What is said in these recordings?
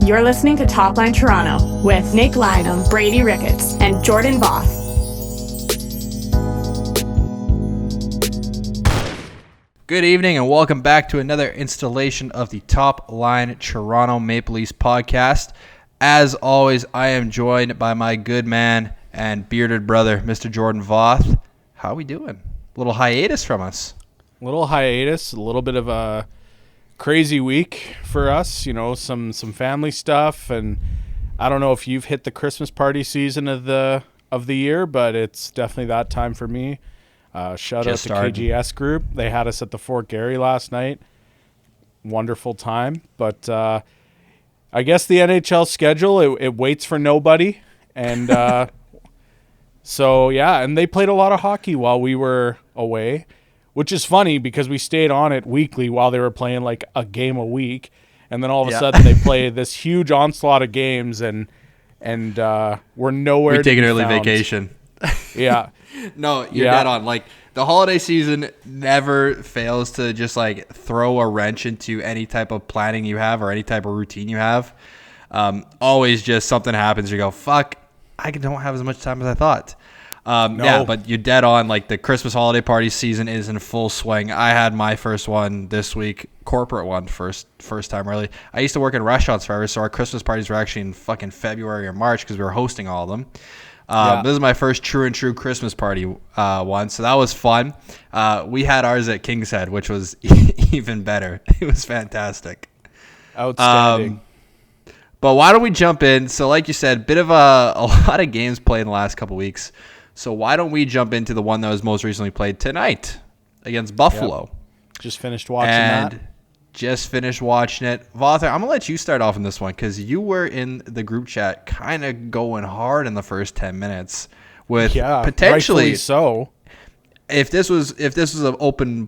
You're listening to Top Line Toronto with Nick Lynham, Brady Ricketts, and Jordan Voth. Good evening and welcome back to another installation of the Top Line Toronto Maple Leafs podcast. As always, I am joined by my good man and bearded brother, Mr. Jordan Voth. How are we doing? A little hiatus from us. A little bit of a crazy week for us, some family stuff, and I don't know if you've hit the Christmas party season of the year, but it's definitely that time for me. Shout out to KGS Group. They had us at the Fort Garry last night. Wonderful time, but I guess the NHL schedule it waits for nobody, and and they played a lot of hockey while we were away. Which is funny because we stayed on it weekly while they were playing like a game a week. And then all of a sudden they play this huge onslaught of games and we're nowhere to be found. We take an early vacation. Yeah. No, you're dead on. Like the holiday season never fails to just like throw a wrench into any type of planning you have or any type of routine you have. Always just something happens. You go, fuck, I don't have as much time as I thought. No. Yeah, but you're dead on. Like the Christmas holiday party season is in full swing. I had my first one this week, corporate one, first time really. I used to work in restaurants forever, so our Christmas parties were actually in fucking February or March because we were hosting all of them. This is my first true Christmas party one, so that was fun. We had ours at King's Head, which was even better. It was fantastic. Outstanding. But why don't we jump in? So like you said, bit of a lot of games played in the last couple weeks. So why don't we jump into the one that was most recently played tonight against Buffalo? Yep. Just finished watching that. Just finished watching it. Walter, I'm going to let you start off in this one because you were in the group chat kind of going hard in the first 10 minutes with potentially so. If this was an open,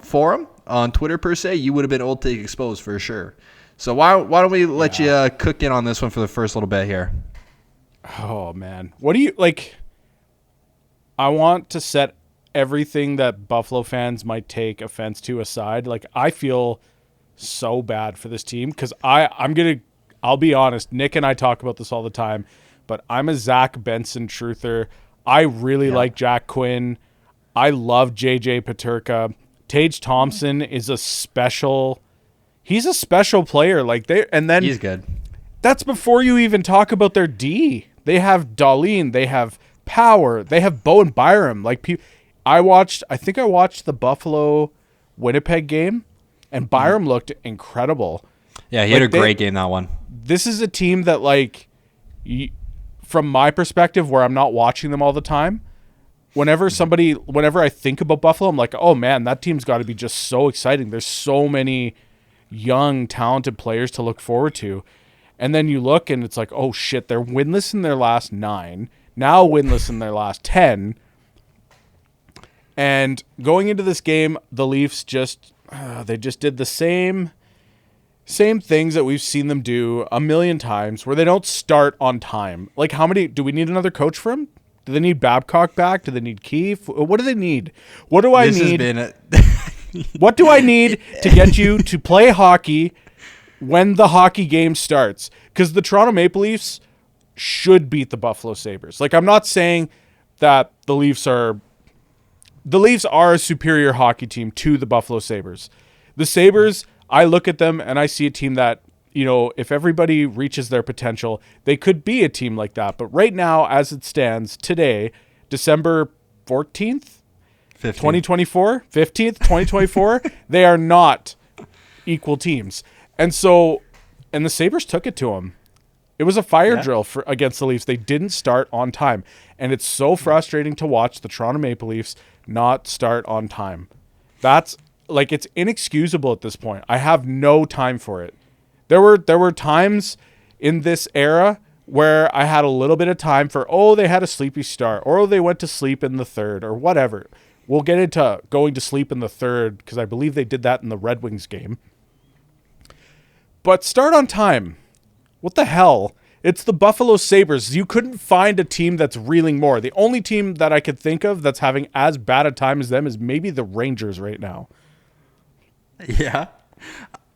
forum on Twitter per se, you would have been old take exposed for sure. So why don't we let you cook in on this one for the first little bit here? Oh man. What do you like? I want to set everything that Buffalo fans might take offense to aside. Like, I feel so bad for this team because I'll be honest, Nick and I talk about this all the time, but I'm a Zach Benson truther. I really like Jack Quinn. I love JJ Peterka. Tage Thompson is he's a special player. He's good. That's before you even talk about their D. They have Darlene, they have Power. They have Bowen Byram. I think I watched the Buffalo Winnipeg game, and Byram looked incredible. Yeah, he had a great game that one. This is a team that, from my perspective, where I'm not watching them all the time, whenever I think about Buffalo, I'm like, oh man, that team's got to be just so exciting. There's so many young, talented players to look forward to. And then you look and it's like, oh shit, they're winless in their last 9. Now winless in their last 10. And going into this game, the Leafs just did the same things that we've seen them do a million times where they don't start on time. Like, how many do we need another coach for them? Do they need Babcock back? Do they need Keefe? What do they need? What do I need? What do I need to get you to play hockey when the hockey game starts? Because the Toronto Maple Leafs should beat the Buffalo Sabres. I'm not saying that the Leafs are a superior hockey team to the Buffalo Sabres. The Sabres, I look at them and I see a team that, if everybody reaches their potential, they could be a team like that. But right now, as it stands today, December 14th, 2024, 15th, 2024, they are not equal teams. And the Sabres took it to them. It was a fire drill against the Leafs. They didn't start on time. And it's so frustrating to watch the Toronto Maple Leafs not start on time. That's it's inexcusable at this point. I have no time for it. There were times in this era where I had a little bit of time for, they had a sleepy start, or they went to sleep in the third, or whatever. We'll get into going to sleep in the third because I believe they did that in the Red Wings game. But start on time. What the hell? It's the Buffalo Sabres. You couldn't find a team that's reeling more. The only team that I could think of that's having as bad a time as them is maybe the Rangers right now. Yeah.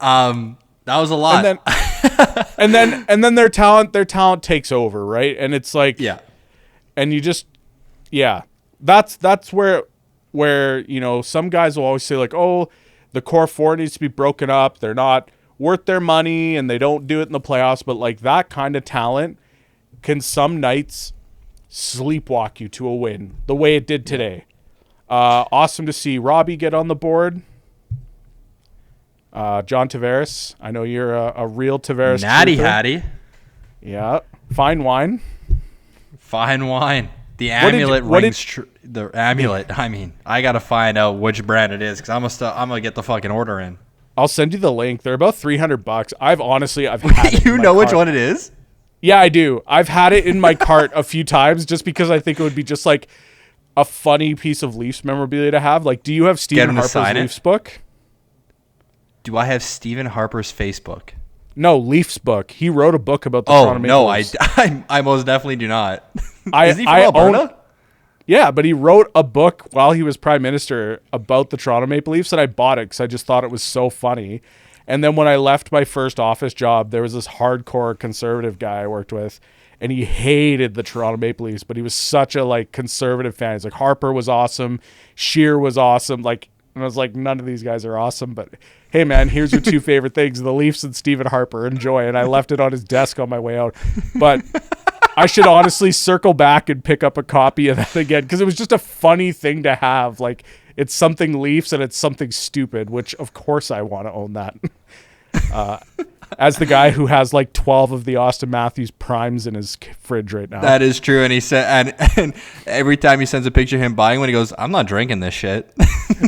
That was a lot. And then and then their talent takes over, right? And it's like, Yeah. and you just, that's where some guys will always say like, oh, the core four needs to be broken up. They're not worth their money and they don't do it in the playoffs. But like that kind of talent can some nights sleepwalk you to a win the way it did today. Awesome to see Robbie get on the board. John Tavares, I know you're a real Tavares Natty truther. Hattie. Yeah. Fine wine. Fine wine. The amulet rings the amulet. I mean, I got to find out which brand it is because I'm going to get the fucking order in. I'll send you the link. They're about $300. I've had it You know which one it is? Yeah, I do. I've had it in my cart a few times just because I think it would be just like a funny piece of Leafs memorabilia to have. Like, do you have Stephen Harper's Leafs book? Do I have Stephen Harper's Facebook? No, Leafs book. He wrote a book about the Toronto Maple Leafs. I most definitely do not. Is he from Alberta? Yeah, but he wrote a book while he was prime minister about the Toronto Maple Leafs, and I bought it because I just thought it was so funny. And then when I left my first office job, there was this hardcore conservative guy I worked with, and he hated the Toronto Maple Leafs, but he was such a like conservative fan. He's like, Harper was awesome, Shear was awesome, like. And I was like, none of these guys are awesome, but hey, man, here's your two favorite things, the Leafs and Stephen Harper. Enjoy. And I left it on his desk on my way out. But I should honestly circle back and pick up a copy of that again because it was just a funny thing to have. Like, it's something Leafs and it's something stupid, which, of course, I want to own that. As the guy who has like 12 of the Austin Matthews primes in his fridge right now. That is true. And he said, and every time he sends a picture of him buying one, he goes, I'm not drinking this shit.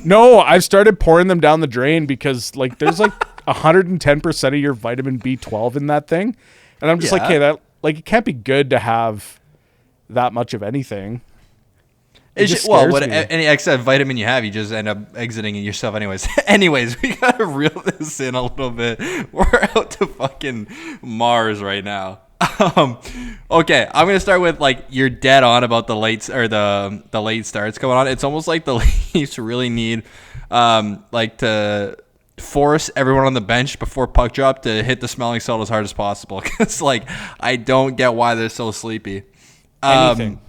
No, I've started pouring them down the drain because like there's like 110% of your vitamin B12 in that thing. And I'm just like, hey, that like it can't be good to have that much of anything. Any excess vitamin you have, you just end up exiting yourself anyways. Anyways, we got to reel this in a little bit. We're out to fucking Mars right now. Okay, I'm going to start with, like, you're dead on about the late starts going on. It's almost like the Leafs really need, to force everyone on the bench before puck drop to hit the smelling salt as hard as possible. Because, like, I don't get why they're so sleepy. Anything.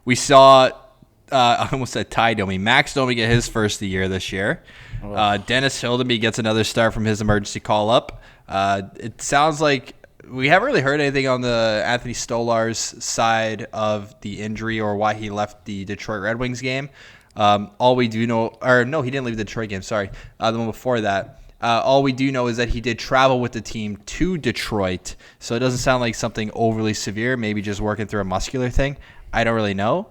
We saw, I almost said Ty Domi. Max Domi get his first of the year this year. Dennis Hildeby gets another start from his emergency call-up. It sounds like we haven't really heard anything on the Anthony Stolar's side of the injury or why he left the Detroit Red Wings game. All we do know, or no, he didn't leave the Detroit game, sorry. The one before that. All we do know is that he did travel with the team to Detroit, so it doesn't sound like something overly severe, maybe just working through a muscular thing. I don't really know.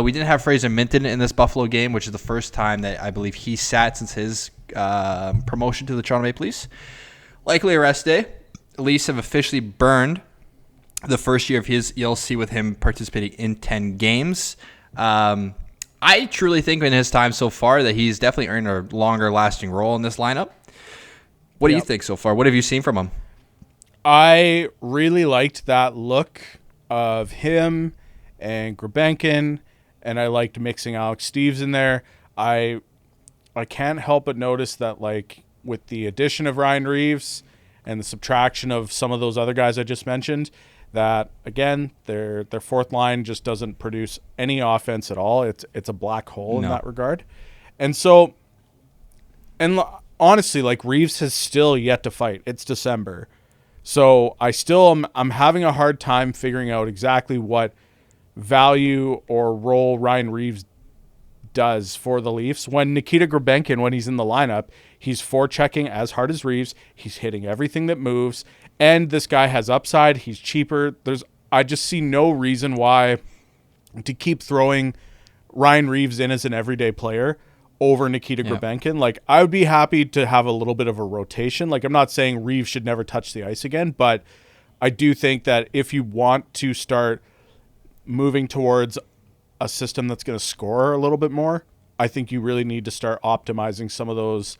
We didn't have Fraser Minton in this Buffalo game, which is the first time that I believe he sat since his promotion to the Toronto Maple Leafs. Likely a rest day. Leafs have officially burned the first year of his ELC with him participating in 10 games. I truly think in his time so far that he's definitely earned a longer lasting role in this lineup. What do you think so far? What have you seen from him? I really liked that look of him and Gulbenkian, and I liked mixing Alex Steeves in there. I can't help but notice that, like, with the addition of Ryan Reeves and the subtraction of some of those other guys I just mentioned, that, again, their fourth line just doesn't produce any offense at all. It's a black hole in that regard. And so, and honestly, like, Reeves has still yet to fight. It's December. So I'm having a hard time figuring out exactly what value or role Ryan Reeves does for the Leafs. When Nikita Gulbenkian, when he's in the lineup, he's forechecking as hard as Reeves. He's hitting everything that moves. And this guy has upside. He's cheaper. I just see no reason why to keep throwing Ryan Reeves in as an everyday player over Nikita Gulbenkian. Like, I would be happy to have a little bit of a rotation. Like, I'm not saying Reeves should never touch the ice again, but I do think that if you want to start moving towards a system that's going to score a little bit more, I think you really need to start optimizing some of those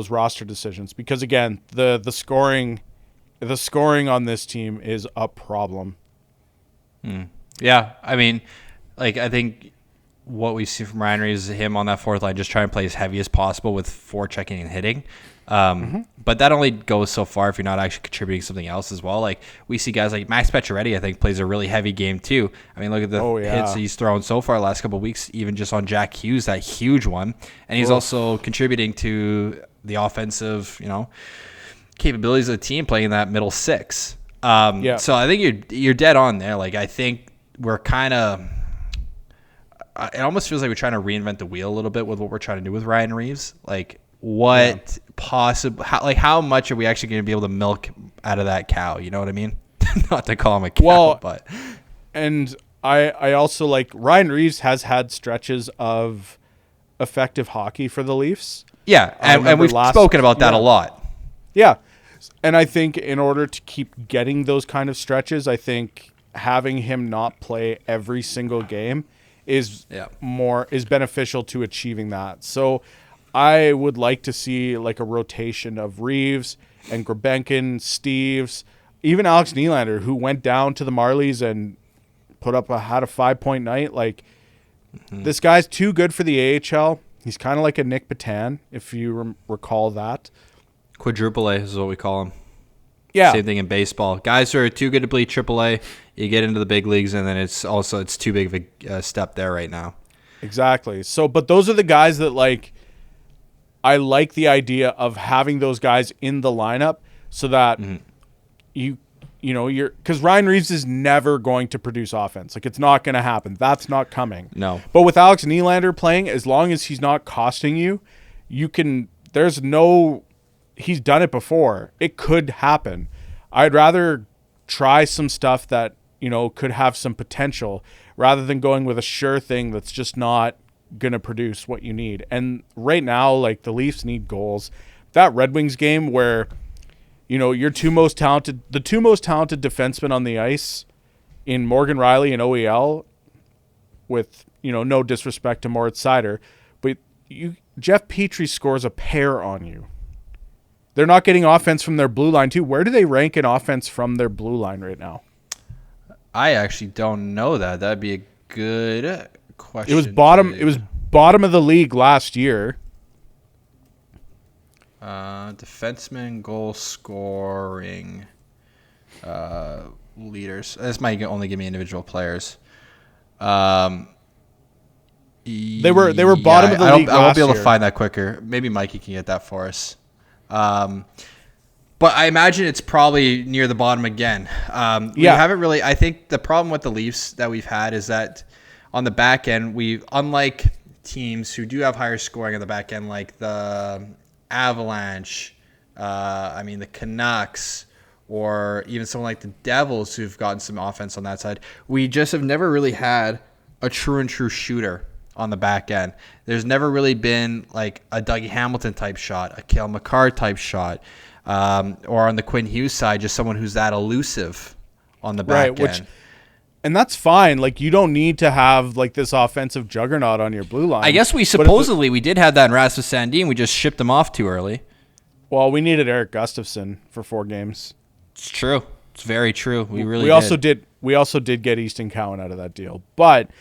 roster decisions, because again, the scoring on this team is a problem. Yeah, I mean, like, I think what we see from Ryan Reeves is him on that fourth line, just trying to play as heavy as possible with forechecking and hitting. But that only goes so far if you're not actually contributing something else as well. Like we see guys like Max Pacioretty, I think, plays a really heavy game too. I mean, look at the hits he's thrown so far the last couple of weeks, even just on Jack Hughes, that huge one. And he's also contributing to the offensive, capabilities of the team playing that middle six. So I think you're dead on there. Like I think we're kind of. It almost feels like we're trying to reinvent the wheel a little bit with what we're trying to do with Ryan Reeves. Like how much are we actually going to be able to milk out of that cow? You know what I mean? Not to call him a cow, but. And I also like Ryan Reeves has had stretches of effective hockey for the Leafs. Yeah. And we've spoken about that a lot. Yeah. And I think in order to keep getting those kind of stretches, I think having him not play every single game is beneficial to achieving that. So I would like to see like a rotation of Reeves and Grebenkin, Steves, even Alex Nylander, who went down to the Marlies and had a 5-point night. Like this guy's too good for the AHL. He's kind of like a Nick Patan, if you recall that. Quadruple A is what we call him. Yeah. Same thing in baseball. Guys who are too good to play AAA, you get into the big leagues, and then it's too big of a step there right now. Exactly. So, but those are the guys that I like the idea of having those guys in the lineup so that because Ryan Reeves is never going to produce offense. Like it's not going to happen. That's not coming. No. But with Alex Nylander playing, as long as he's not costing you, he's done it before. It could happen. I'd rather try some stuff that, could have some potential rather than going with a sure thing that's just not going to produce what you need. And right now, like the Leafs need goals. That Red Wings game where, your two most talented defensemen on the ice in Morgan Riley and OEL with, no disrespect to Moritz Seider, but Jeff Petrie scores a pair on you. They're not getting offense from their blue line, too. Where do they rank in offense from their blue line right now? I actually don't know that. That'd be a good question. It was bottom of the league last year. Defenseman, goal scoring, leaders. This might only give me individual players. They were bottom of the league. I won't be able to find that quicker. Maybe Mikey can get that for us. But I imagine it's probably near the bottom again. We haven't really. I think the problem with the Leafs that we've had is that on the back end, unlike teams who do have higher scoring on the back end, like the Avalanche, the Canucks, or even someone like the Devils who've gotten some offense on that side, we just have never really had a true shooter on the back end. There's never really been like a Dougie Hamilton type shot, a Cale Makar type shot, or on the Quinn Hughes side, just someone who's that elusive on the back end. And that's fine. Like you don't need to have like this offensive juggernaut on your blue line. I guess we did have that in Rasmus Sandin. We just shipped him off too early. Well, we needed Eric Gustafsson for 4 games. It's true. It's very true. We also did get Easton Cowan out of that deal, but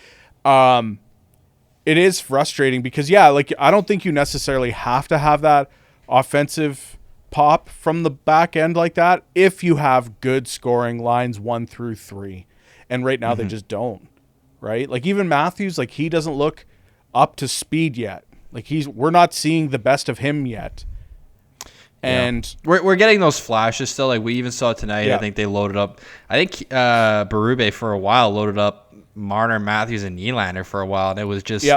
it is frustrating because I don't think you necessarily have to have that offensive pop from the back end like that if you have good scoring lines 1 through 3. And right now they just don't, right? Like even Matthews, like he doesn't look up to speed yet. Like we're not seeing the best of him yet. And we're getting those flashes still. Like we even saw tonight. Yeah. I think they loaded up. I think Berube for a while loaded up Marner, Matthews, and Nylander for a while, and it was just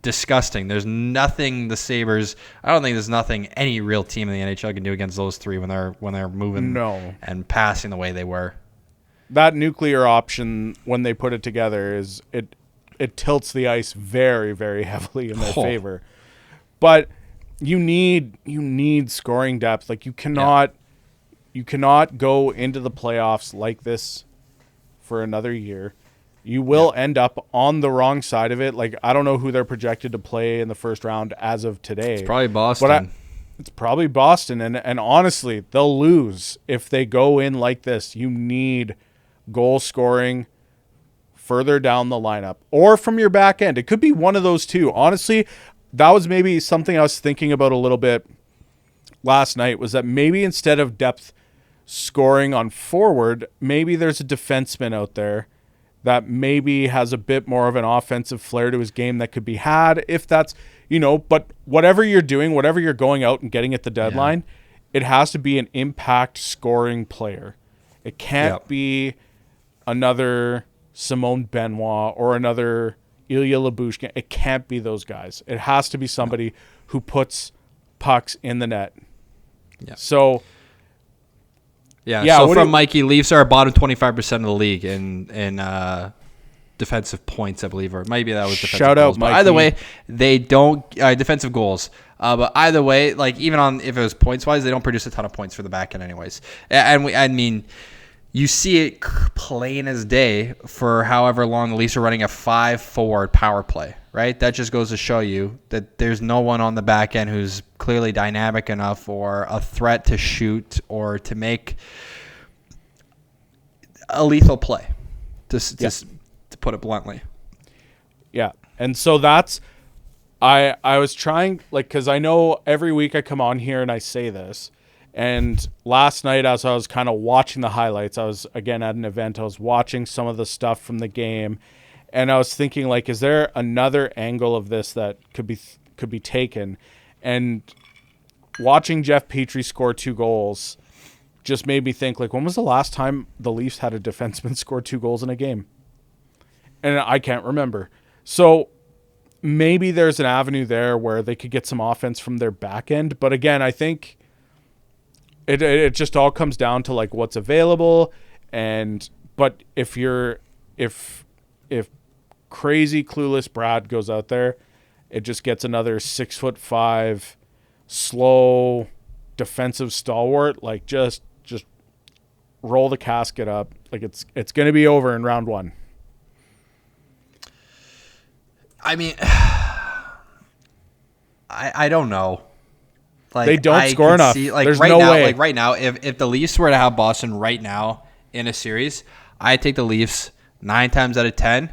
disgusting. There's nothing the Sabres. I don't think there's nothing any real team in the NHL can do against those three when they're moving and passing the way they were. That nuclear option, when they put it together, is it tilts the ice very, very heavily in their favor. But you need scoring depth. Like you cannot go into the playoffs like this for another year. You will end up on the wrong side of it. Like I don't know who they're projected to play in the first round as of today. It's probably Boston. It's probably Boston, and honestly, they'll lose if they go in like this. You need goal scoring further down the lineup or from your back end. It could be one of those two. Honestly, that was maybe something I was thinking about a little bit last night, was that maybe instead of depth scoring on forward, maybe there's a defenseman out there that maybe has a bit more of an offensive flair to his game that could be had, if that's, but whatever you're doing, whatever you're going out and getting at the deadline, it has to be an impact scoring player. It can't be another Simone Benoit or another Ilya Lyubushkin. It can't be those guys. It has to be somebody who puts pucks in the net. Yeah. So, so from Mikey, Leafs are bottom 25% of the league in defensive points, I believe, or maybe that was defensive shout goals. out, Mikey. But either way, they don't defensive goals. But either way, like even on if it was points wise, they don't produce a ton of points for the back end, anyways. I mean, you see it plain as day for however long the Leafs are running a 5-forward power play, right? That just goes to show you that there's no one on the back end who's clearly dynamic enough or a threat to shoot or to make a lethal play, to put it bluntly. Yeah. And so that's, I was trying, like, because I know every week I come on here and I say this. And last night, as I was kind of watching the highlights, I was, again, at an event. I was watching some of the stuff from the game. And I was thinking, like, is there another angle of this that could be taken? And watching Jeff Petrie score 2 goals just made me think, like, when was the last time the Leafs had a defenseman score 2 goals in a game? And I can't remember. So maybe there's an avenue there where they could get some offense from their back end. But again, I think it just all comes down to like what's available. But if crazy clueless Brad goes out there, it just gets another 6'5" slow defensive stalwart, like just roll the casket up. Like it's going to be over in round 1. I mean, I don't know. Like, they don't score enough. There's no way. Like right now, if the Leafs were to have Boston right now in a series, I'd take the Leafs 9 times out of 10,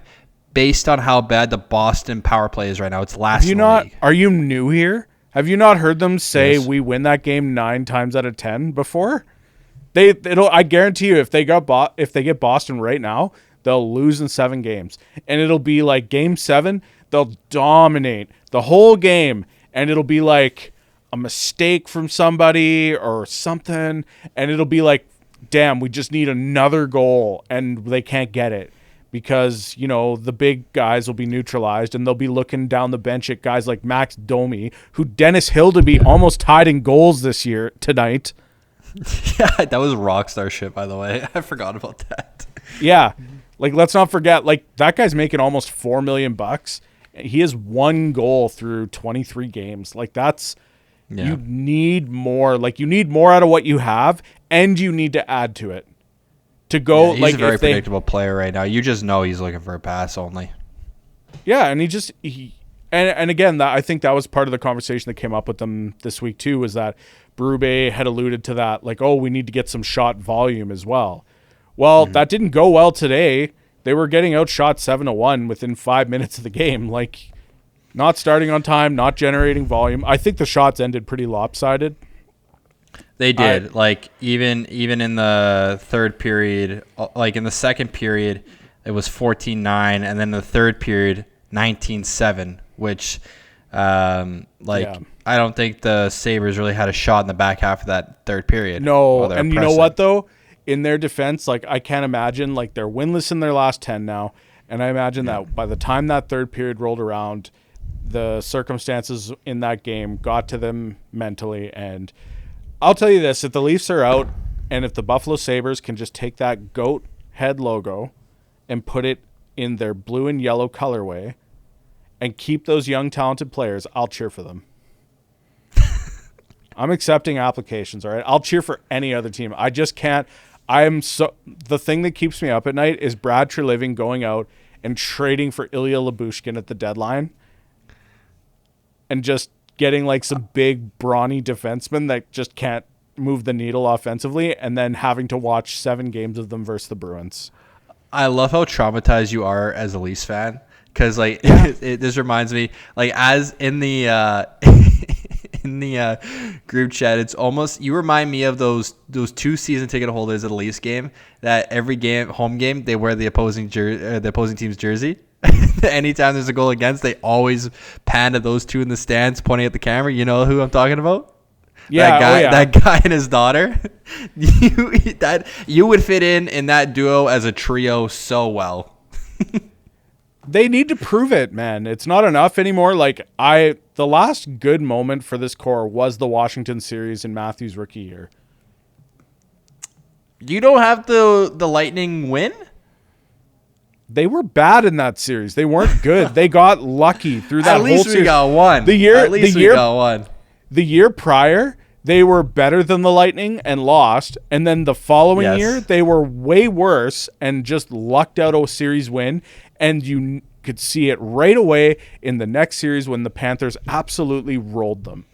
based on how bad the Boston power play is right now. It's last in the league. Are you new here? Have you not heard them say Yes. we win that game 9 times out of 10 before? I guarantee you, if they get Boston right now, they'll lose in 7 games, and it'll be like game 7. They'll dominate the whole game, and it'll be like a mistake from somebody or something, and it'll be like, damn, we just need another goal, and they can't get it because, the big guys will be neutralized, and they'll be looking down the bench at guys like Max Domi, who Dennis Hildeby almost tied in goals tonight. Yeah, that was rockstar shit, by the way. I forgot about that. Yeah. Like, let's not forget, like, that guy's making almost $4 million. He has 1 goal through 23 games. Like, that's, you need more. Like, you need more out of what you have, and you need to add to it. To go, he's a very predictable player right now. You just know he's looking for a pass only. Yeah, and and again, I think that was part of the conversation that came up with them this week too, was that Berube had alluded to that, like, oh, we need to get some shot volume as well. Well, that didn't go well today. They were getting outshot 7-1 within 5 minutes of the game. Like, not starting on time, not generating volume. I think the shots ended pretty lopsided. They did. Even in the third period, like in the second period, it was 14-9, and then the third period, 19-7, which, I don't think the Sabres really had a shot in the back half of that third period. No, and you know what, though? In their defense, like, I can't imagine, like, they're winless in their last 10 now, and I imagine that by the time that third period rolled around, the circumstances in that game got to them mentally, and I'll tell you this, if the Leafs are out, and if the Buffalo Sabres can just take that goat head logo and put it in their blue and yellow colorway and keep those young, talented players, I'll cheer for them. I'm accepting applications, all right? I'll cheer for any other team. I just can't. The thing that keeps me up at night is Brad Treliving going out and trading for Ilya Lyubushkin at the deadline and just getting like some big brawny defensemen that just can't move the needle offensively, and then having to watch 7 games of them versus the Bruins. I love how traumatized you are as a Leafs fan, because like this reminds me, like, as in the in the group chat, it's almost, you remind me of those 2 season ticket holders at a Leafs game that every home game they wear the opposing team's jersey. Anytime there's a goal against, they always pan to those 2 in the stands pointing at the camera. You know who I'm talking about? Yeah, that guy and his daughter. You would fit in that duo as a trio so well. They need to prove it, man. It's not enough anymore. Like, the last good moment for this core was the Washington series in Matthews' rookie year. You don't have the Lightning win? They were bad in that series. They weren't good. They got lucky through that whole series. At least we got one. The year prior, they were better than the Lightning and lost. And then the following year, they were way worse and just lucked out a series win. And you could see it right away in the next series when the Panthers absolutely rolled them.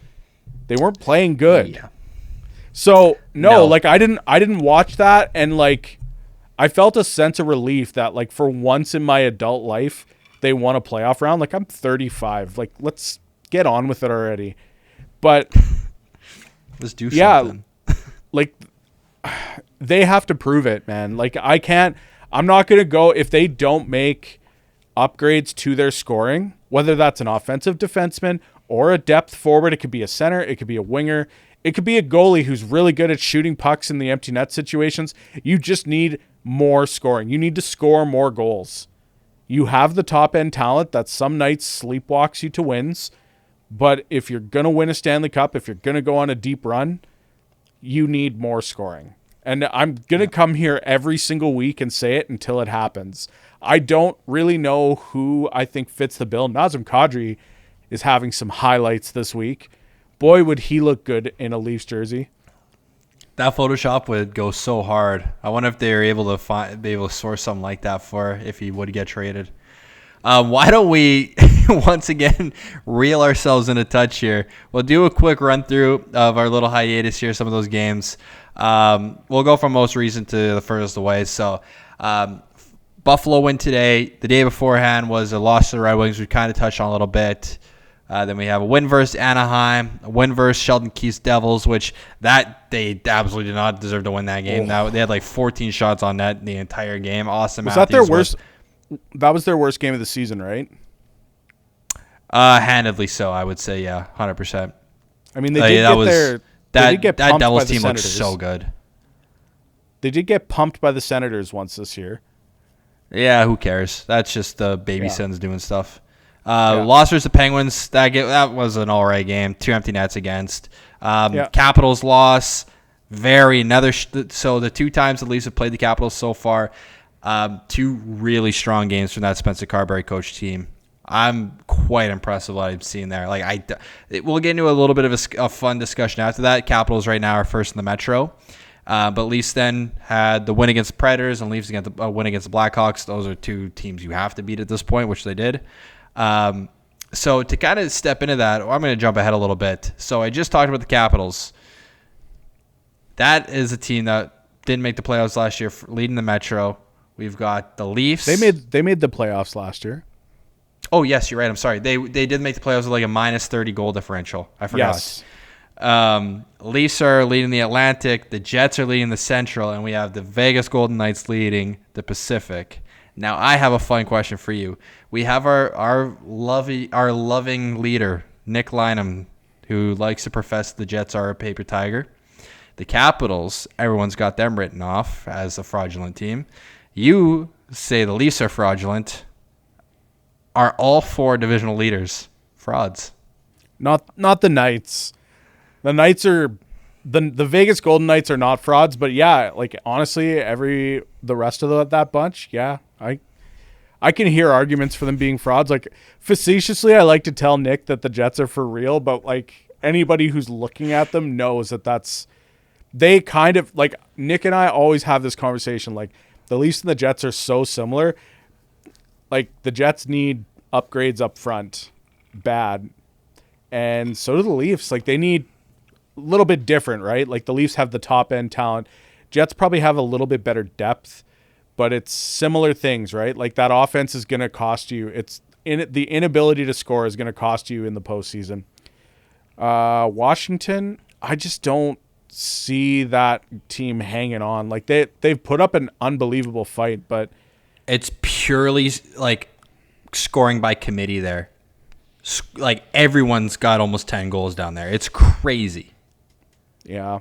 They weren't playing good. Yeah. So, no, like, I didn't watch that, and like, I felt a sense of relief that, like, for once in my adult life, they won a playoff round. Like, I'm 35. Like, let's get on with it already. But let's do something. Like, they have to prove it, man. Like, I'm not going to go if they don't make upgrades to their scoring, whether that's an offensive defenseman or a depth forward. It could be a center. It could be a winger. It could be a goalie who's really good at shooting pucks in the empty net situations. You just need more scoring. You need to score more goals. You have the top end talent that some nights sleepwalks you to wins. But if you're going to win a Stanley Cup, if you're going to go on a deep run, you need more scoring. And I'm going to come here every single week and say it until it happens. I don't really know who I think fits the bill. Nazem Kadri is having some highlights this week. Boy, would he look good in a Leafs jersey. That Photoshop would go so hard. I wonder if they're able to be able to source something like that if he would get traded. Why don't we once again reel ourselves in a touch here? We'll do a quick run through of our little hiatus here, some of those games. We'll go from most recent to the furthest away. So Buffalo win today. The day beforehand was a loss to the Red Wings. We kind of touched on a little bit. Then we have a win versus Anaheim, a win versus Sheldon Keefe's Devils, which they absolutely did not deserve to win that game. They had like 14 shots on net the entire game. Austin Matthews. Was that their worst? That was their worst game of the season, right? Handedly so, I would say, yeah, 100%. I mean, that Devils team looks so good. They did get pumped by the Senators once this year. Yeah, who cares? That's just the baby Sens doing stuff. Lost versus the Penguins. That was an all right game. 2 empty nets against. Capitals loss. So the 2 times the Leafs have played the Capitals so far, 2 really strong games from that Spencer Carberry coach team. I'm quite impressed with what I'm seeing there. We'll get into a little bit of a fun discussion after that. Capitals right now are first in the Metro. But Leafs then had the win against the Predators and Leafs against the win against the Blackhawks. Those are 2 teams you have to beat at this point, which they did. So to kind of step into that, I'm going to jump ahead a little bit. So I just talked about the Capitals. That is a team that didn't make the playoffs last year, leading the Metro. We've got the Leafs. They made the playoffs last year. Oh, yes, you're right. I'm sorry. They did make the playoffs with like a -30 goal differential. I forgot. Yes. Leafs are leading the Atlantic. The Jets are leading the Central. And we have the Vegas Golden Knights leading the Pacific. Now, I have a fun question for you. We have our loving leader, Nick Lyne, who likes to profess the Jets are a paper tiger. The Capitals, everyone's got them written off as a fraudulent team. You say the Leafs are fraudulent. Are all 4 divisional leaders frauds? Not the Knights. The Knights are the Vegas Golden Knights are not frauds, but yeah, like honestly, the rest of that bunch, yeah, I can hear arguments for them being frauds. Like facetiously, I like to tell Nick that the Jets are for real, but like anybody who's looking at them knows that they kind of like Nick and I always have this conversation. Like the Leafs and the Jets are so similar. Like the Jets need upgrades up front, bad, and so do the Leafs. Like they need a little bit different, right? Like the Leafs have the top end talent. Jets probably have a little bit better depth, but it's similar things, right? Like that offense is going to cost you. The inability to score is going to cost you in the postseason. Washington, I just don't see that team hanging on. Like they've put up an unbelievable fight, but it's purely like scoring by committee there. Like everyone's got almost 10 goals down there. It's crazy. Yeah.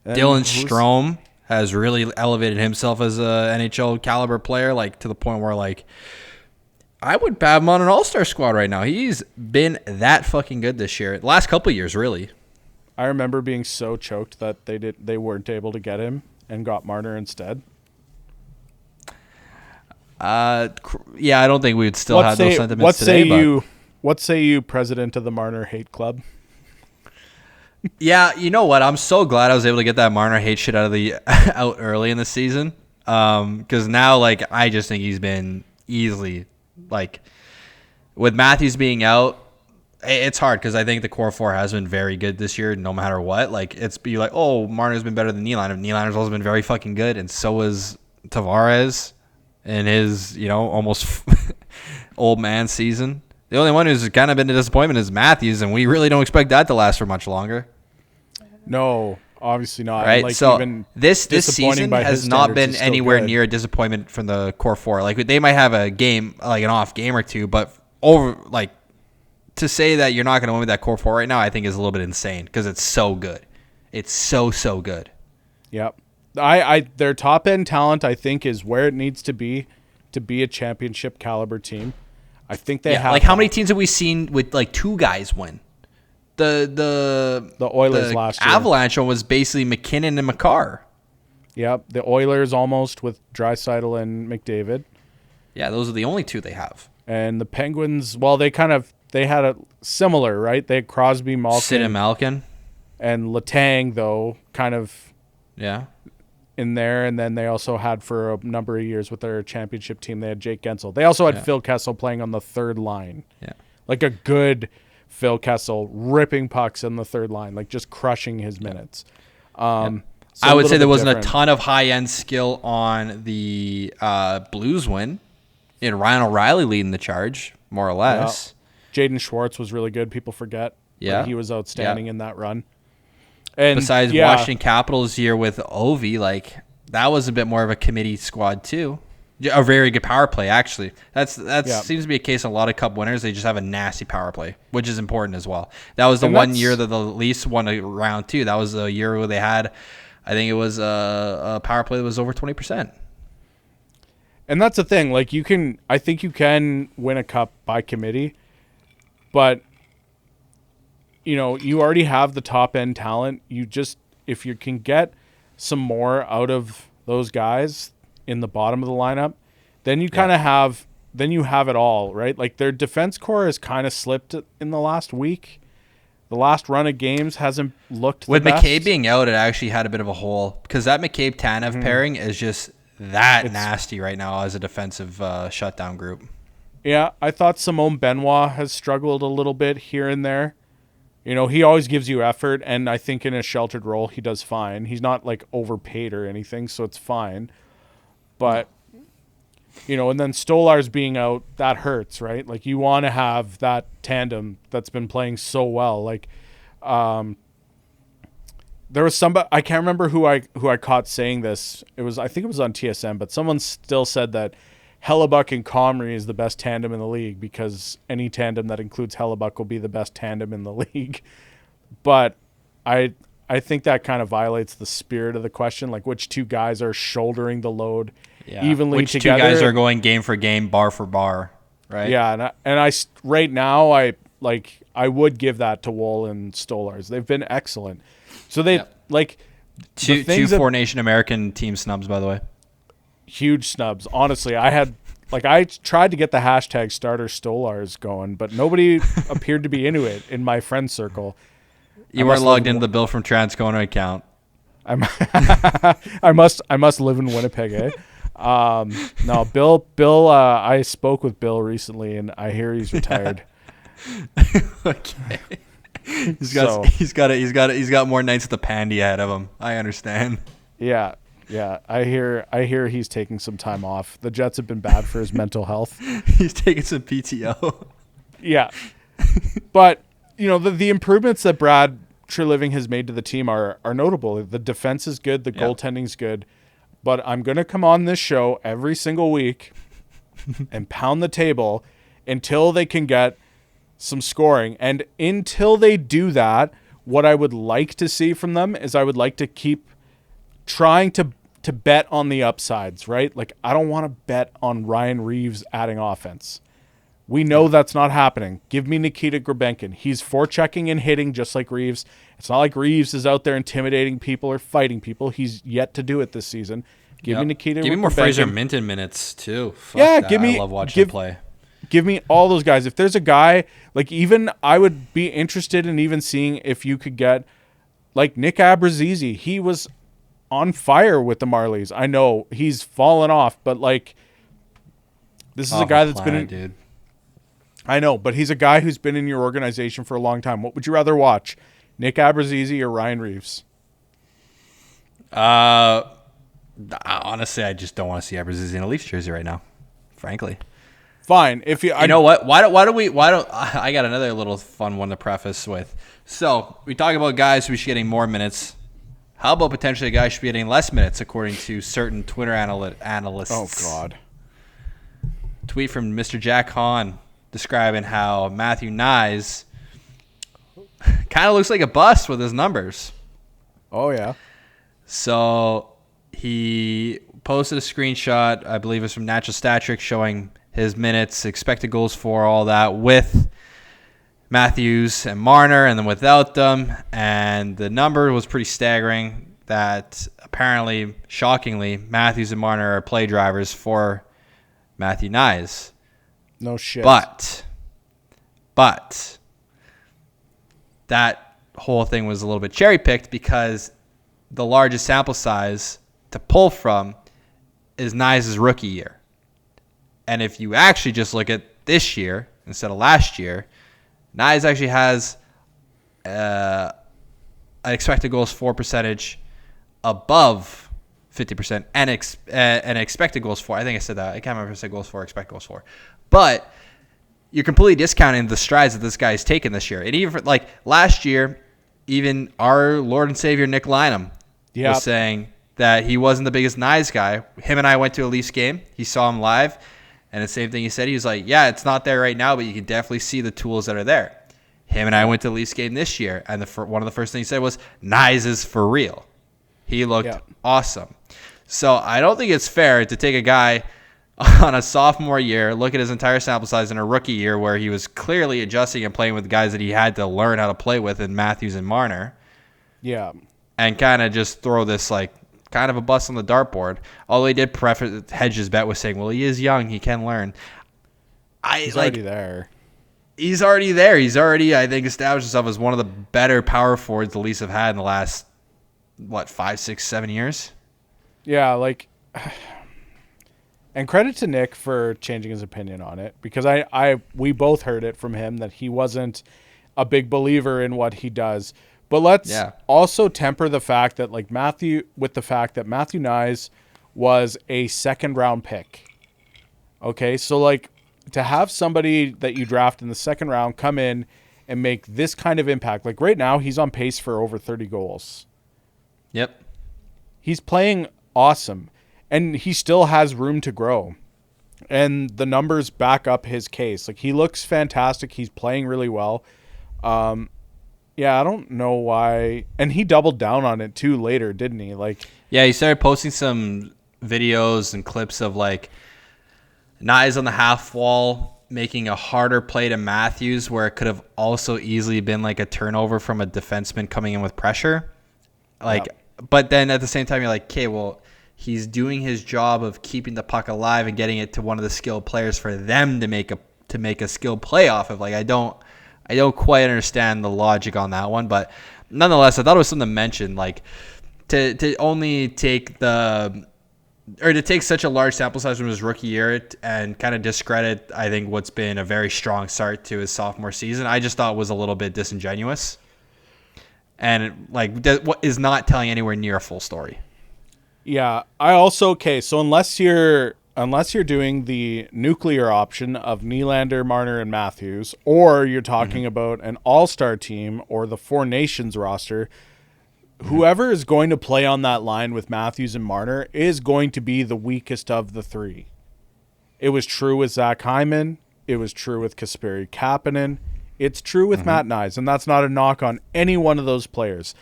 And Dylan Strome has really elevated himself as a NHL caliber player, like to the point where like I would have him on an all-star squad right now. He's been that fucking good this year. The last couple of years, really. I remember being so choked that they weren't able to get him and got Marner instead. Yeah, I don't think we would still have those sentiments What say you, president of the Marner hate club? Yeah, you know what? I'm so glad I was able to get that Marner hate shit out early in the season. Because now, like, I just think he's been easily, like, with Matthews being out, it's hard because I think the core four has been very good this year, no matter what. Like, it's be like, oh, Marner's been better than Nylander. Nylander's also been very fucking good, and so is Tavares in his, almost old man season. The only one who's kind of been a disappointment is Matthews, and we really don't expect that to last for much longer. No, obviously not. Right, like, so even this season has not been anywhere near a disappointment from the core four. Like they might have a game, like an off game or two, but to say that you're not going to win with that core four right now, I think is a little bit insane because it's so good. It's so good. Yep. Their top end talent, I think, is where it needs to be a championship caliber team. I think they have. Like how many teams have we seen with like two guys win? The Oilers last year. Avalanche was basically McKinnon and Makar. Yep, the Oilers almost with Draisaitl and McDavid. Yeah, those are the only two they have. And the Penguins, well, they had a similar, right? They had Crosby, Malkin, and Letang, though, kind of in there. And then they also had for a number of years with their championship team, they had Jake Gensel. They also had Phil Kessel playing on the third line. Yeah, like a good Phil Kessel ripping pucks on the third line, like just crushing his minutes. So I would say there wasn't a ton of high-end skill on the Blues win. Ryan O'Reilly leading the charge, more or less. Yeah. Jaden Schwartz was really good. People forget. Yeah. He was outstanding in that run. And besides Washington Capitals year with Ovi, like that was a bit more of a committee squad too. A very good power play, actually. That seems to be a case of a lot of Cup winners. They just have a nasty power play, which is important as well. That was the one year that the Leafs won a round two. That was the year where they had, I think it was a power play that was over 20%. And that's the thing. Like I think you can win a cup by committee, but you already have the top end talent. If you can get some more out of those guys in the bottom of the lineup, then you kind of have it all, right? Like their defense core has kind of slipped in the last week. The last run of games hasn't looked with the best. McCabe being out, it actually had a bit of a hole because that McCabe-Tanev pairing is just it's nasty right now as a defensive shutdown group. Yeah, I thought Simone Benoit has struggled a little bit here and there. He always gives you effort, and I think in a sheltered role he does fine. He's not like overpaid or anything, so it's fine. But, and then Stolarz being out, that hurts, right? Like, you want to have that tandem that's been playing so well. Like, there was somebody, I can't remember who I caught saying this. I think it was on TSN, but someone still said that Hellebuck and Comrie is the best tandem in the league because any tandem that includes Hellebuck will be the best tandem in the league. But I think that kind of violates the spirit of the question, like which two guys are shouldering the load evenly which together. Which two guys are going game for game, bar for bar, right? Yeah, and I right now I would give that to Woll and Stolarz. They've been excellent. So they two Four Nation American team snubs, by the way. Huge snubs. Honestly, I tried to get the hashtag starter Stolarz going, but nobody appeared to be into it in my friend circle. You weren't logged into the Bill from Transcona account. I must live in Winnipeg, eh? No, Bill. I spoke with Bill recently, and I hear he's retired. Okay. He's got more nights at the Pandy ahead of him. I understand. Yeah, Yeah, I hear he's taking some time off. The Jets have been bad for his mental health. He's taking some PTO. Yeah. But, the improvements that Brad Treliving has made to the team are notable. The defense is good. The goaltending's good. But I'm going to come on this show every single week and pound the table until they can get some scoring. And until they do that, what I would like to see from them is I would like to keep trying to bet on the upsides, right? Like, I don't want to bet on Ryan Reeves adding offense. We know that's not happening. Give me Nikita Grabenkin. He's forechecking and hitting just like Reeves. It's not like Reeves is out there intimidating people or fighting people. He's yet to do it this season. Give me Nikita Grabenkin. Give me more Fraser Minton minutes, too. Fuck that. Give me. I love watching him play. Give me all those guys. If there's a guy, like, even I would be interested in even seeing if you could get, like, Nick Abruzzese. He was on fire with the Marlies. I know he's fallen off, but, like, this is a guy that's been in, dude. I know, but he's a guy who's been in your organization for a long time. What would you rather watch, Nick Abruzzese or Ryan Reeves? Honestly, I just don't want to see Abruzzese in a Leafs jersey right now, frankly. Fine. If you know what? Why don't I got another little fun one to preface with. So we talk about guys who should be getting more minutes. How about potentially a guy should be getting less minutes, according to certain Twitter analysts? Oh God. Tweet from Mr. Jack Hahn describing how Matthew Knies kind of looks like a bust with his numbers. Oh yeah. So he posted a screenshot, I believe it's from Natural Statric, showing his minutes, expected goals for, all that, with Matthews and Marner, and then without them. And the number was pretty staggering that apparently, shockingly, Matthews and Marner are play drivers for Matthew Knies. No shit. But that whole thing was a little bit cherry-picked because the largest sample size to pull from is Knies' rookie year. And if you actually just look at this year instead of last year, Knies actually has an expected goals for percentage above 50% and expected goals for. I think I said that. I can't remember if I said goals for or expected goals for. But you're completely discounting the strides that this guy has taken this year. And even like last year, even our Lord and Savior Nick Lynham was saying that he wasn't the biggest Knies guy. Him and I went to a Leafs game. He saw him live. And the same thing he said, he was like, yeah, it's not there right now, but you can definitely see the tools that are there. Him and I went to the Leafs game this year, and one of the first things he said was, Knies is for real. He looked awesome. So I don't think it's fair to take a guy on a sophomore year, look at his entire sample size in a rookie year where he was clearly adjusting and playing with guys that he had to learn how to play with in Matthews and Marner. Yeah. And kind of just throw this kind of a bust on the dartboard. Although he did hedge his bet with saying, well, he is young, he can learn. He's already there. He's already there. He's already, I think, established himself as one of the better power forwards the Leafs have had in the last, 5, 6, 7 years? Yeah, and credit to Nick for changing his opinion on it, because we both heard it from him that he wasn't a big believer in what he does. But let's also temper the fact that Matthew Knies was a second round pick. Okay, so to have somebody that you draft in the second round come in and make this kind of impact, right now he's on pace for over 30 goals. Yep. He's playing awesome, and he still has room to grow. And the numbers back up his case. He looks fantastic. He's playing really well. Yeah, I don't know why. And he doubled down on it too later, didn't he? Yeah, he started posting some videos and clips of Knies on the half wall making a harder play to Matthews where it could have also easily been a turnover from a defenseman coming in with pressure. But then at the same time, you're okay, well, he's doing his job of keeping the puck alive and getting it to one of the skilled players for them to make a skilled play off of. I don't quite understand the logic on that one, but nonetheless, I thought it was something to mention. To only take to take such a large sample size from his rookie year and kind of discredit, I think, what's been a very strong start to his sophomore season, I just thought was a little bit disingenuous. And what is not telling anywhere near a full story. Yeah, I also so unless you're doing the nuclear option of Nylander, Marner, and Matthews, or you're talking about an all-star team or the Four Nations roster, whoever is going to play on that line with Matthews and Marner is going to be the weakest of the three. It was true with Zach Hyman. It was true with Kasperi Kapanen. It's true with Matt Knies, and that's not a knock on any one of those players.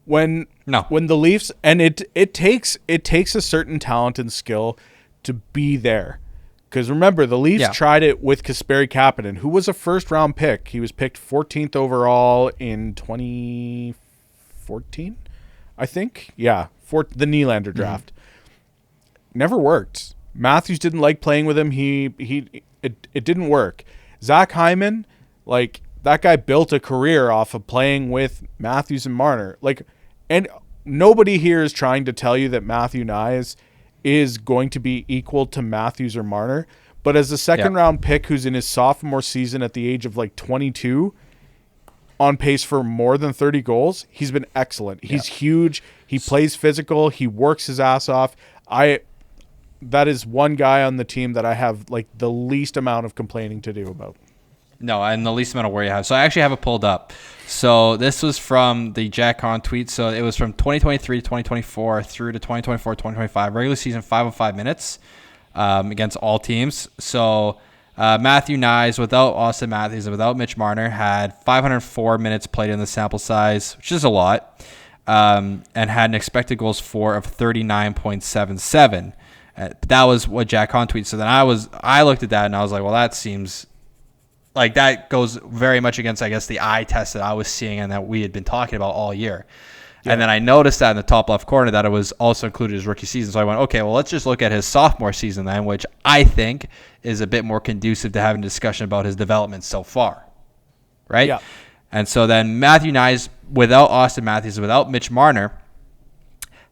When the Leafs, and it takes a certain talent and skill to be there, because remember the Leafs tried it with Kasperi Kapanen, who was a first-round pick. He was picked 14th overall in 2014, I think. Yeah, the Nylander draft. Never worked. Matthews didn't like playing with him. It didn't work. Zach Hyman, that guy built a career off of playing with Matthews and Marner. And nobody here is trying to tell you that Matthew Knies is going to be equal to Matthews or Marner. But as a second round pick who's in his sophomore season at the age of 22, on pace for more than 30 goals, he's been excellent. He's huge. He plays physical. He works his ass off. That is one guy on the team that I have the least amount of complaining to do about. No, and the least amount of worry I have. So I actually have it pulled up. So this was from the Jack Hahn tweet. So it was from 2023 to 2024 through to 2024-2025. Regular season, 505 minutes against all teams. So Matthew Knies, without Austin Matthews and without Mitch Marner, had 504 minutes played in the sample size, which is a lot, and had an expected goals for of 39.77. That was what Jack Hahn tweeted. So then I looked at that and I was like, well, that seems like that goes very much against, I guess, the eye test that I was seeing and that we had been talking about all year. Yeah. And then I noticed that in the top left corner that it was also included his rookie season. So I went, okay, well, let's just look at his sophomore season then, which I think is a bit more conducive to having a discussion about his development so far. Right? Yeah. And so then Matthew Knies, without Austin Matthews, without Mitch Marner,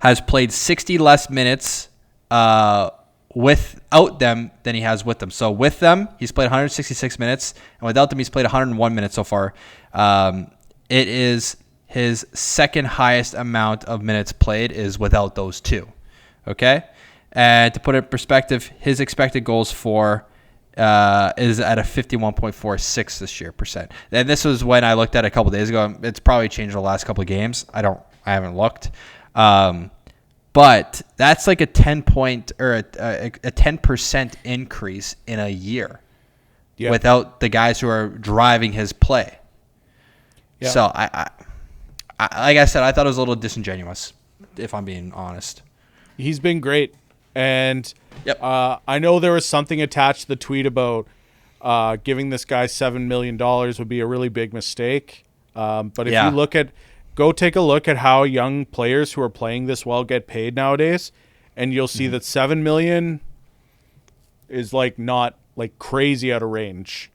has played 60 less minutes without them than he has with them. So with them, he's played 166 minutes, and without them, he's played 101 minutes so far. It is his second highest amount of minutes played is without those two. Okay? And to put it in perspective, his expected goals for is at a 51.46 this year percent. And this was when I looked at it a couple days ago. It's probably changed the last couple of games. I haven't looked. But that's like a 10% increase in a year without the guys who are driving his play. Yeah. So I like I said, I thought it was a little disingenuous, if I'm being honest. He's been great. And I know there was something attached to the tweet about giving this guy $7 million would be a really big mistake. But if you go take a look at how young players who are playing this well get paid nowadays, and you'll see that $7 million is not crazy out of range,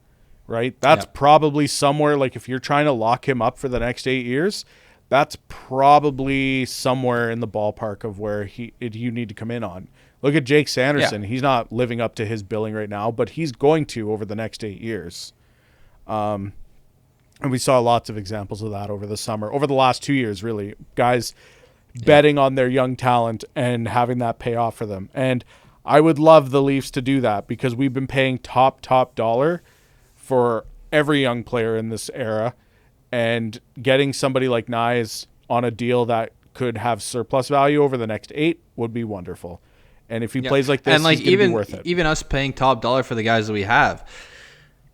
right? That's probably somewhere, if you're trying to lock him up for the next 8 years, that's probably somewhere in the ballpark of where you need to come in on. Look at Jake Sanderson. He's not living up to his billing right now, but he's going to over the next 8 years. And we saw lots of examples of that over the summer, over the last 2 years, really. Guys betting on their young talent and having that pay off for them. And I would love the Leafs to do that because we've been paying top dollar for every young player in this era. And getting somebody like Knies on a deal that could have surplus value over the next 8 would be wonderful. And if he plays like this, he's going to be worth it. Even us paying top dollar for the guys that we have,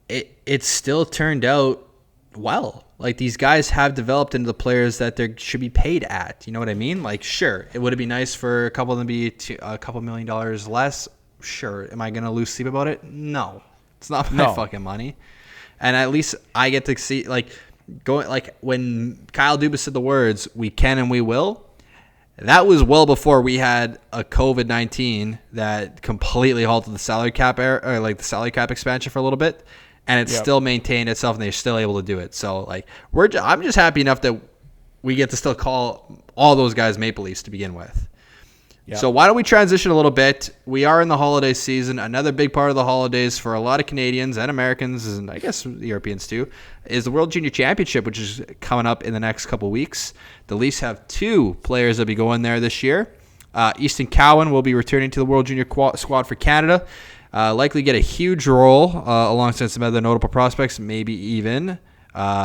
it still turned out well. These guys have developed into the players that they should be paid at. You know what I mean? Sure, it would be nice for a couple of them to be a couple $1 million less. Sure. Am I going to lose sleep about it? No. It's not my fucking money. And at least I get to see, when Kyle Dubas said the words, "We can and we will," that was well before we had a COVID-19 that completely halted the salary cap the salary cap expansion for a little bit. And it's still maintained itself, and they're still able to do it. So, I'm just happy enough that we get to still call all those guys Maple Leafs to begin with. Yep. So why don't we transition a little bit? We are in the holiday season. Another big part of the holidays for a lot of Canadians and Americans, and I guess Europeans too, is the World Junior Championship, which is coming up in the next couple weeks. The Leafs have 2 players that will be going there this year. Easton Cowan will be returning to the World Junior squad for Canada. Likely get a huge role alongside some other notable prospects, maybe even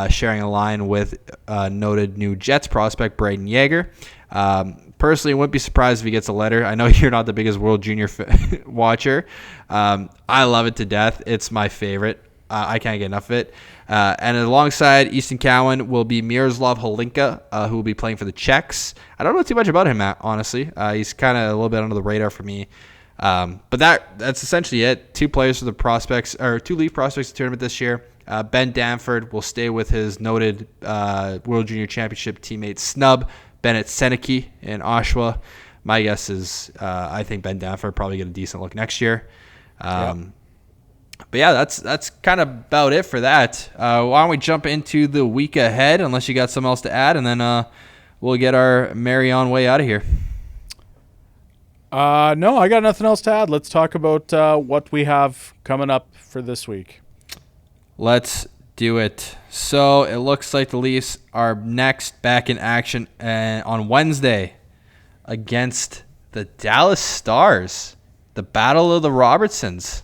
sharing a line with noted new Jets prospect Braden Yeager. Personally, wouldn't be surprised if he gets a letter. I know you're not the biggest World Junior watcher. I love it to death. It's my favorite. I can't get enough of it. And alongside Easton Cowan will be Miroslav Holinka, who will be playing for the Czechs. I don't know too much about him, Matt, honestly. He's kind of a little bit under the radar for me. But that's essentially it. Two players for the prospects, or two Leaf prospects in the tournament this year. Ben Danford will stay with his noted World Junior Championship teammate snub, Bennett Seneke in Oshawa. My guess is I think Ben Danford probably get a decent look next year. But yeah, that's kind of about it for that. Why don't we jump into the week ahead, unless you got something else to add, and then we'll get our merry on way out of here. No, I got nothing else to add. Let's talk about what we have coming up for this week. Let's do it. So it looks like the Leafs are next back in action on Wednesday against the Dallas Stars. The Battle of the Robertsons.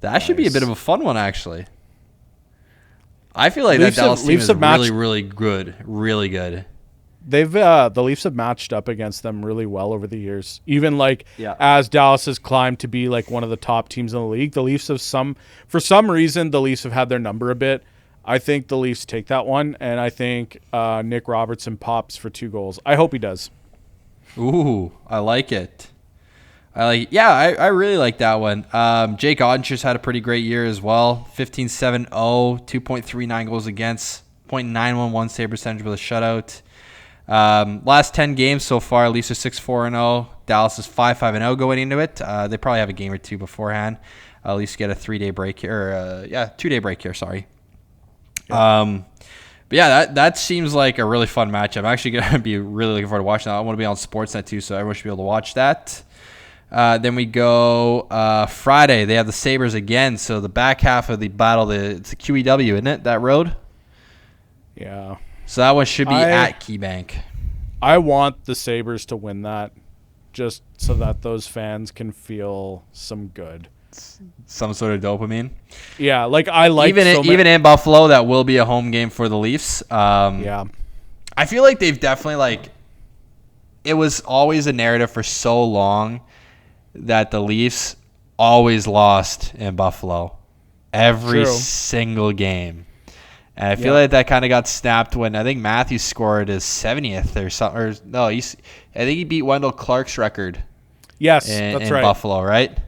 That should be a bit of a fun one, actually. I feel like that Dallas team is really, really good. Really good. They've the Leafs have matched up against them really well over the years. Even as Dallas has climbed to be like one of the top teams in the league, the Leafs have for some reason the Leafs have had their number a bit. I think the Leafs take that one, and I think Nick Robertson pops for 2 goals. I hope he does. Ooh, I like it. I really like that one. Jake Ottinger's had a pretty great year as well. 15-7-0, 2.39 goals against, .911 save percentage with a shutout. Last 10 games so far, Leafs are 6-4-0. Dallas is 5-5-0 going into it. They probably have a game or two beforehand. At least get a 3-day break here. 2-day break here, sorry. But yeah, that seems like a really fun matchup. I'm actually going to be really looking forward to watching that. I want to be on Sportsnet too, so everyone should be able to watch that. Then we go Friday. They have the Sabres again. So the back half of the battle, it's the QEW, isn't it? That road? Yeah. So that one should be at KeyBank. I want the Sabres to win that just so that those fans can feel some good. Some sort of dopamine. Yeah, even in Buffalo, that will be a home game for the Leafs. Yeah. I feel like they've definitely it was always a narrative for so long that the Leafs always lost in Buffalo every single game. And I feel like that kind of got snapped when I think Matthews scored his 70th or something. Or no, I think he beat Wendell Clark's record. Yes, that's right. In Buffalo, right?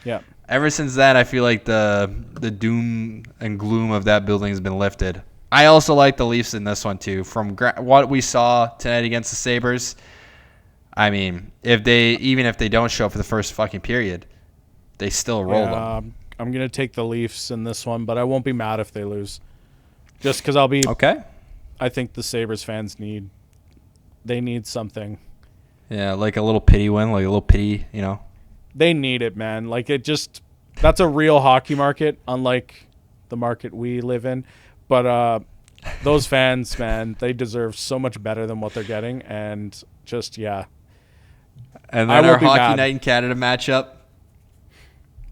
Yeah. Ever since then, I feel like the doom and gloom of that building has been lifted. I also like the Leafs in this one too. From what we saw tonight against the Sabres, I mean, if they don't show up for the first fucking period, they still roll them. I'm gonna take the Leafs in this one, but I won't be mad if they lose. Just because I'll be okay. I think the Sabres fans need something. Yeah, like a little pity win, like a little pity, They need it, man. That's a real hockey market, unlike the market we live in. But those fans, man, they deserve so much better than what they're getting. And just, yeah. And then our Hockey Night in Canada matchup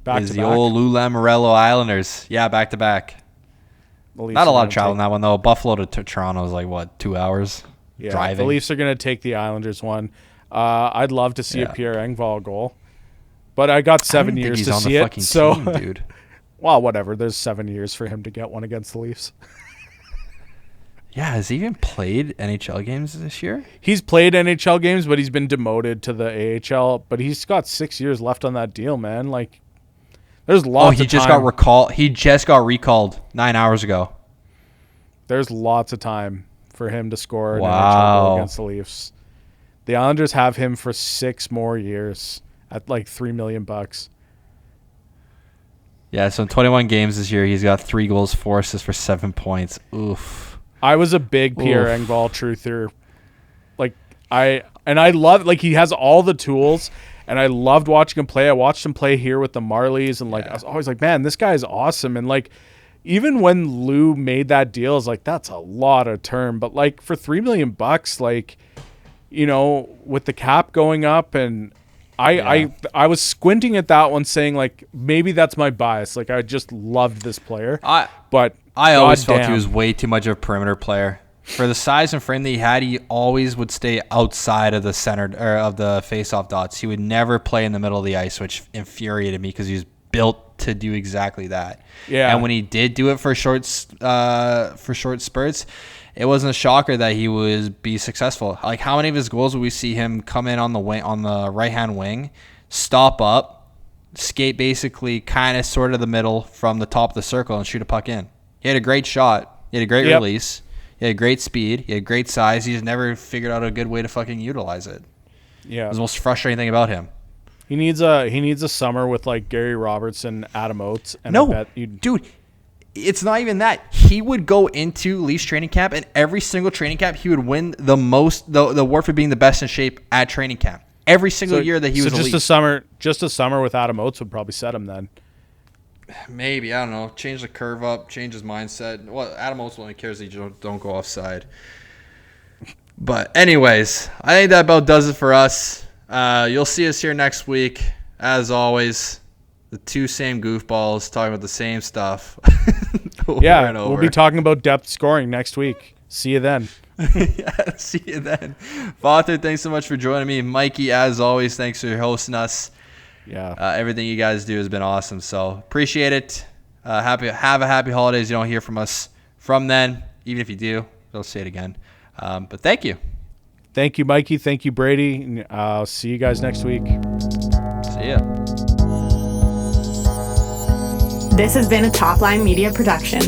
is the old Lou Lamoriello Islanders. Yeah, back-to-back. Not a lot of travel in that one, though. Buffalo to Toronto is 2 hours driving. The Leafs are going to take the Islanders one. I'd love to see a Pierre Engvall goal. But I got 7 years to see it. So, team, dude. Well, whatever. There's 7 years for him to get one against the Leafs. Yeah, has he even played NHL games this year? He's played NHL games, but he's been demoted to the AHL. But he's got 6 years left on that deal, man. There's lots of time. He just got recalled 9 hours ago. There's lots of time for him to score an NHL goal against the Leafs. The Islanders have him for 6 more years at $3 million. Yeah, so in 21 games this year, he's got 3 goals, 4 assists for 7 points. Oof. I was a big Pierre Engvall truther. I love he has all the tools, and I loved watching him play. I watched him play here with the Marlies, and I was always man, this guy is awesome. And even when Lou made that deal, I was that's a lot of term, but for $3 million, with the cap going up, and I was squinting at that one saying, like, maybe that's my bias. Like, I just loved this player. But I always felt he was way too much of a perimeter player. For the size and frame that he had, he always would stay outside of the center or of the face-off dots. He would never play in the middle of the ice, which infuriated me because he was built to do exactly that. Yeah. And when he did do it for short spurts, it wasn't a shocker that he would be successful. Like, how many of his goals would we see him come in on the wing, on the right-hand wing, stop up, skate basically kind of sort of the middle from the top of the circle and shoot a puck in? He had a great shot. He had a great release. He had great speed. He had great size. He's never figured out a good way to fucking utilize it. Yeah. It was the most frustrating thing about him. He needs a summer with, like, Gary Robertson, Adam Oates. And Dude, it's not even that. He would go into Leafs training camp, and every single training camp, he would win the award for being the best in shape at training camp. Every single year that he was a Leaf. Just a summer with Adam Oates would probably set him then. Maybe, I don't know. Change the curve up, change his mindset. Well, Adam Oates only cares that you don't go offside. But anyways, I think that about does it for us. You'll see us here next week. As always, the two same goofballs talking about the same stuff. Over and over. We'll be talking about depth scoring next week. See you then. Yeah, see you then. Father, thanks so much for joining me. Mikey, as always, thanks for hosting us. Yeah. Everything you guys do has been awesome. So appreciate it. Have a happy holidays. You don't hear from us from then. Even if you do, I'll say it again. But thank you. Thank you, Mikey. Thank you, Brady. I'll see you guys next week. See ya. This has been a Top Line Media production.